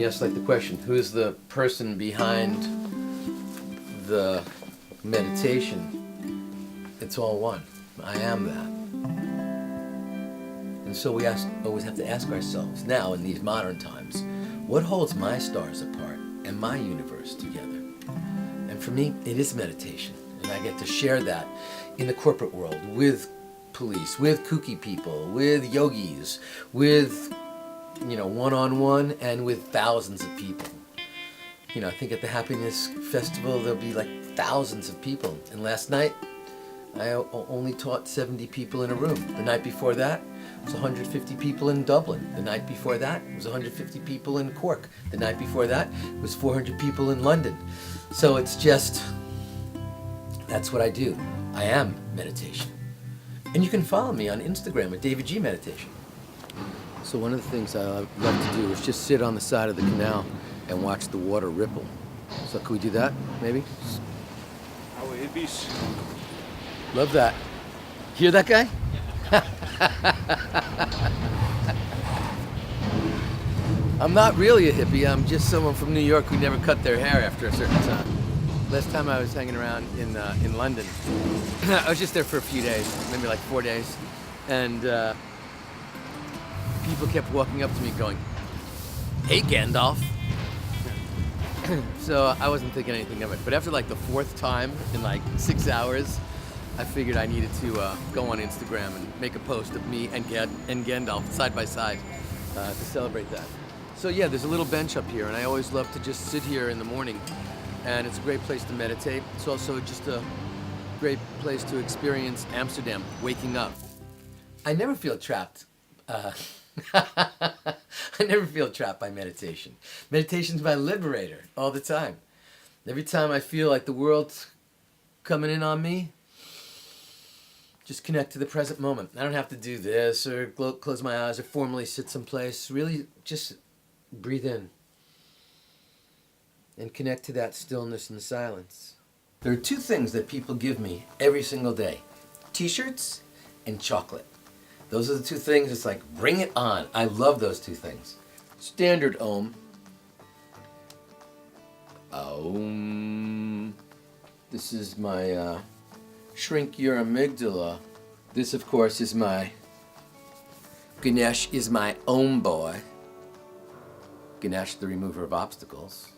you ask like the question, who's the person behind the meditation? It's all one. I am that. And so we always have to ask ourselves, now in these modern times, what holds my stars apart and my universe together? And for me, it is meditation. And I get to share that in the corporate world with police, with kooky people, with yogis, with, one-on-one, and with thousands of people. I think at the Happiness Festival, there'll be like thousands of people. And last night, I only taught 70 people in a room. The night before that, it was 150 people in Dublin. The night before that, it was 150 people in Cork. The night before that, it was 400 people in London. So it's just, that's what I do. I am meditation. And you can follow me on Instagram at davidji meditation. So one of the things I love to do is just sit on the side of the canal and watch the water ripple. So could we do that, maybe? Oude hippies. Love that. Hear that guy? I'm not really a hippie. I'm just someone from New York who never cut their hair after a certain time. Last time I was hanging around in London, I was just there for a few days, maybe like 4 days, and people kept walking up to me going, "Hey, Gandalf." So I wasn't thinking anything of it. But after like the fourth time in like 6 hours, I figured I needed to go on Instagram and make a post of me and Gandalf side by side to celebrate that. So yeah, there's a little bench up here, and I always love to just sit here in the morning, and it's a great place to meditate. It's also just a great place to experience Amsterdam, waking up. I never feel trapped. I never feel trapped by meditation. Meditation's my liberator all the time. Every time I feel like the world's coming in on me, just connect to the present moment. I don't have to do this or close my eyes or formally sit someplace. Really just breathe in and connect to that stillness and silence. There are two things that people give me every single day: t-shirts and chocolate. Those are the two things. It's like, bring it on. I love those two things. Standard Om. Om. This is my shrink your amygdala. This, of course, is my Ganesh is my Om boy. Ganesh, the remover of obstacles.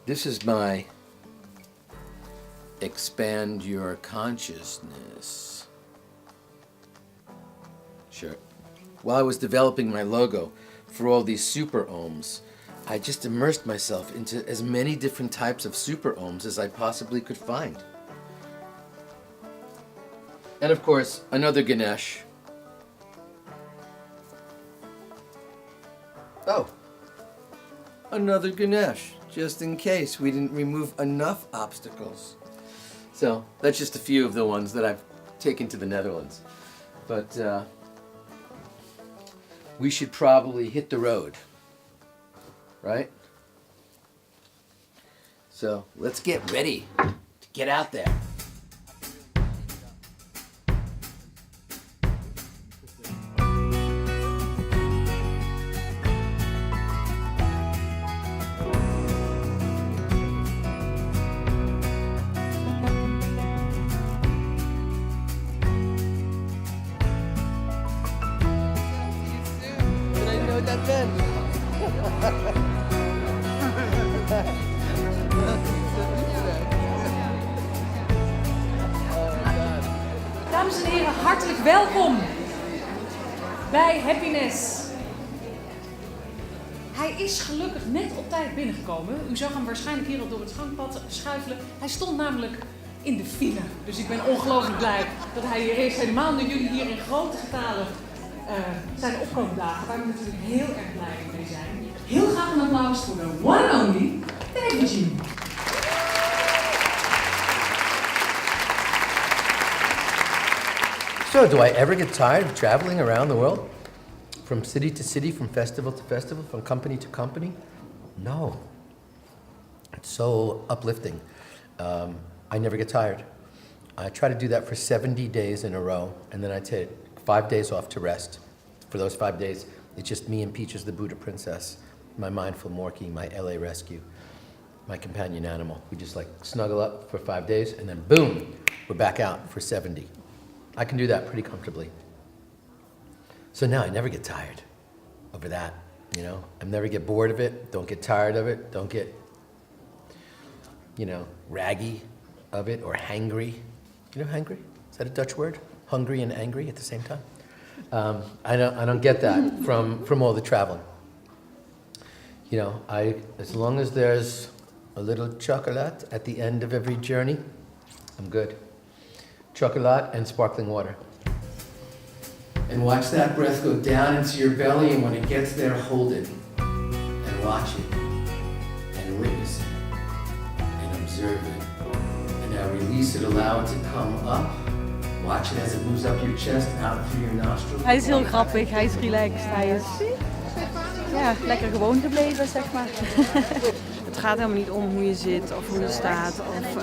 This is my expand your consciousness. Sure. While I was developing my logo for all these super ohms, I just immersed myself into as many different types of super ohms as I possibly could find. And of course, another Ganesh. Oh, another Ganesh, just in case we didn't remove enough obstacles. So that's just a few of the ones that I've taken to the Netherlands. But we should probably hit the road, right? So let's get ready to get out there. Dames en heren, hartelijk welkom bij Happiness. Hij is gelukkig net op tijd binnengekomen. U zag hem waarschijnlijk hier al door het gangpad schuifelen. Hij stond namelijk in de file. Dus ik ben ongelooflijk blij dat hij hier is. Helemaal nu jullie hier in grote getalen zijn opkomen dagen. Waar we natuurlijk heel erg blij mee zijn. Heel graag een applaus voor de one and only davidji. So, do I ever get tired of traveling around the world? From city to city, from festival to festival, from company to company? No. It's so uplifting. I never get tired. I try to do that for 70 days in a row, and then I take 5 days off to rest. For those 5 days, It's just me and Peaches the Buddha Princess, my mindful Morky, my LA rescue, my companion animal. We just like snuggle up for 5 days and then boom, we're back out for 70. I can do that pretty comfortably. So now I never get tired over that, you know? I never get bored of it, don't get tired of it, don't get, you know, raggy of it or hangry. You know hangry? Is that a Dutch word? Hungry and angry at the same time? I don't get that from all the traveling. You know, as long as there's a little chocolate at the end of every journey, I'm good. Chocolate and sparkling water. And watch that breath go down into your belly, and when it gets there, hold it and watch it and witness it and observe it. And now release it, allow it to come up. Watch it as it moves up your chest, out through your nostrils. Hij is heel grappig, hij is relaxed, hij is ja, lekker gewoon gebleven, zeg maar. Het gaat helemaal niet om hoe je zit of hoe je staat of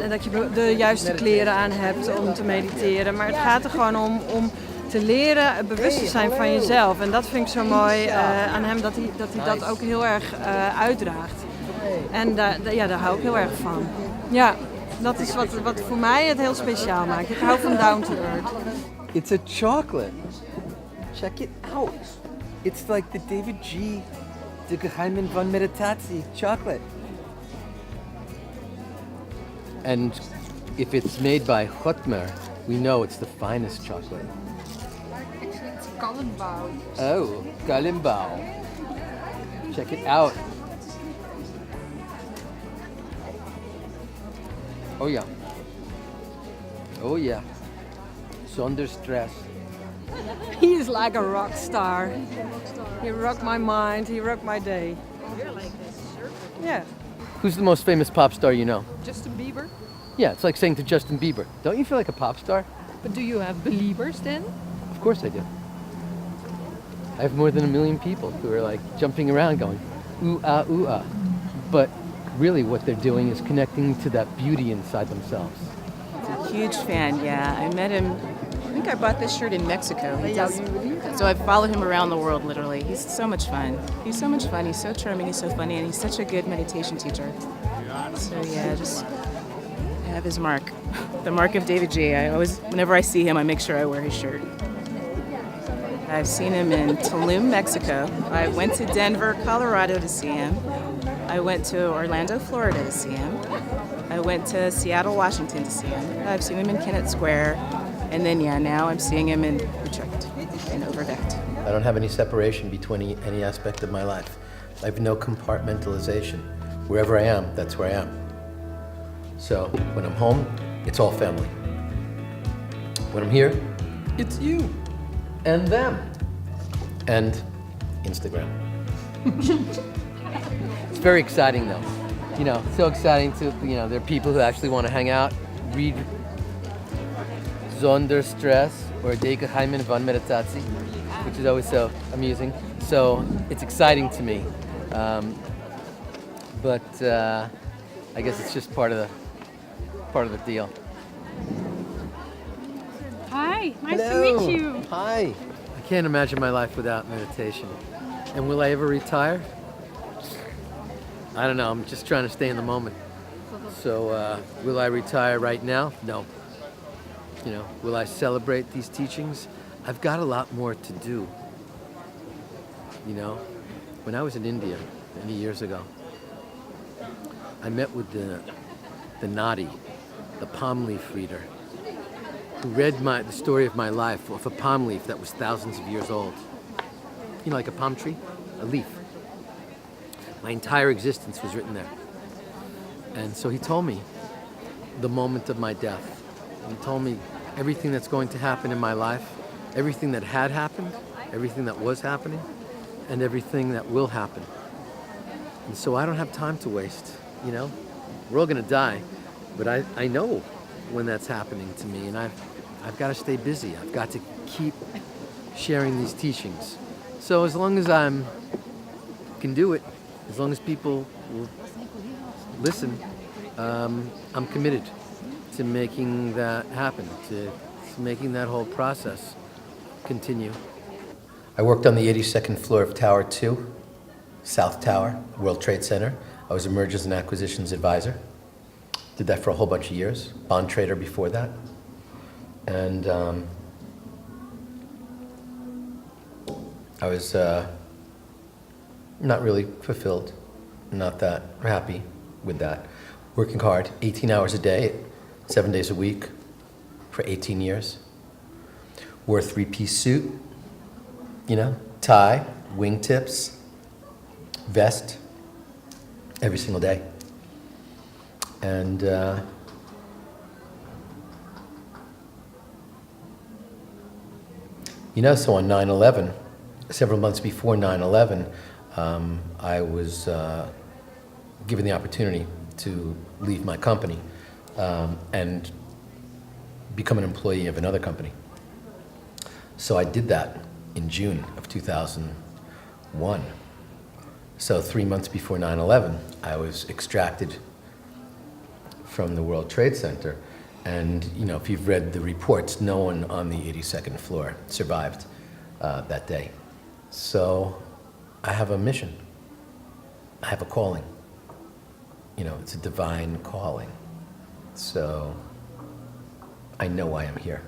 dat je de juiste kleren aan hebt om te mediteren. Maar het gaat er gewoon om te leren bewust te zijn van jezelf. En dat vind ik zo mooi aan hem, dat hij dat ook heel erg uitdraagt. En daar hou ik heel erg van. Ja, dat is wat voor mij het heel speciaal maakt. Ik hou van down to earth. It's a chocolate. Check it out. It's like the davidji, de geheimen van meditatie chocolate. And if it's made by Chotmer, we know it's the finest chocolate. Actually, it's Kallenbouw. Oh, Kalimbao. Check it out. Oh yeah. Oh yeah. Zonder stress. He is like a rock star. He rocked my mind, he rocked my day. You're like a surfer. Yeah. Who's the most famous pop star you know? Justin Bieber. Yeah, it's like saying to Justin Bieber, don't you feel like a pop star? But do you have believers then? Of course I do. I have more than 1 million people who are like jumping around going, ooh ah, ooh ah. But really what they're doing is connecting to that beauty inside themselves. Huge fan, yeah. I met him, I think I bought this shirt in Mexico. So I follow him around the world, literally. He's so much fun. He's so much fun. He's so charming. He's so funny. And he's such a good meditation teacher. So yeah, just have his mark. The mark of davidji. I always, whenever I see him, I make sure I wear his shirt. I've seen him in Tulum, Mexico. I went to Denver, Colorado to see him. I went to Orlando, Florida to see him. I went to Seattle, Washington to see him. I've seen him in Kennett Square. And then, yeah, now I'm seeing him in Utrecht, in Overvecht. I don't have any separation between any aspect of my life. I have no compartmentalization. Wherever I am, that's where I am. So when I'm home, it's all family. When I'm here, it's you and them and Instagram. It's very exciting though. You know, so exciting to, you know, there are people who actually want to hang out, read Zonder Stress or De Geheimen van Meditatie, which is always so amusing. So it's exciting to me. But I guess it's just part of the deal. Hi, nice Hello. to meet you. Hi. I can't imagine my life without meditation. And will I ever retire? I don't know. I'm just trying to stay in the moment. So will I retire right now? No. You know, will I celebrate these teachings? I've got a lot more to do. You know, when I was in India many years ago, I met with the Nadi, the palm leaf reader, who read the story of my life off a palm leaf that was thousands of years old. You know, like a palm tree, a leaf. My entire existence was written there. And so he told me the moment of my death. He told me everything that's going to happen in my life, everything that had happened, everything that was happening, and everything that will happen. And so I don't have time to waste, you know? We're all gonna die, but I know when that's happening to me, and I've got to stay busy. I've got to keep sharing these teachings. So as long as can do it, as long as people will listen, I'm committed to making that happen, to making that whole process continue. I worked on the 82nd floor of Tower 2, South Tower, World Trade Center. I was a mergers and acquisitions advisor. Did that for a whole bunch of years. Bond trader before that. And I was not really fulfilled, not that happy with that. Working hard, 18 hours a day, 7 days a week for 18 years. Wore a three-piece suit, you know, tie, wingtips, vest, every single day. And you know, so on 9/11, several months before 9/11, I was given the opportunity to leave my company and become an employee of another company. So I did that in June of 2001. So 3 months before 9/11, I was extracted from the World Trade Center. And you know, if you've read the reports, no one on the 82nd floor survived that day. So I have a mission. I have a calling. You know, it's a divine calling. So I know why I'm here.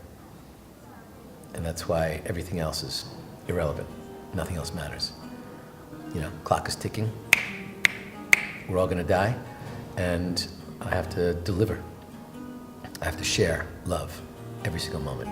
And that's why everything else is irrelevant. Nothing else matters. You know, clock is ticking. We're all gonna die. And I have to deliver. I have to share love every single moment.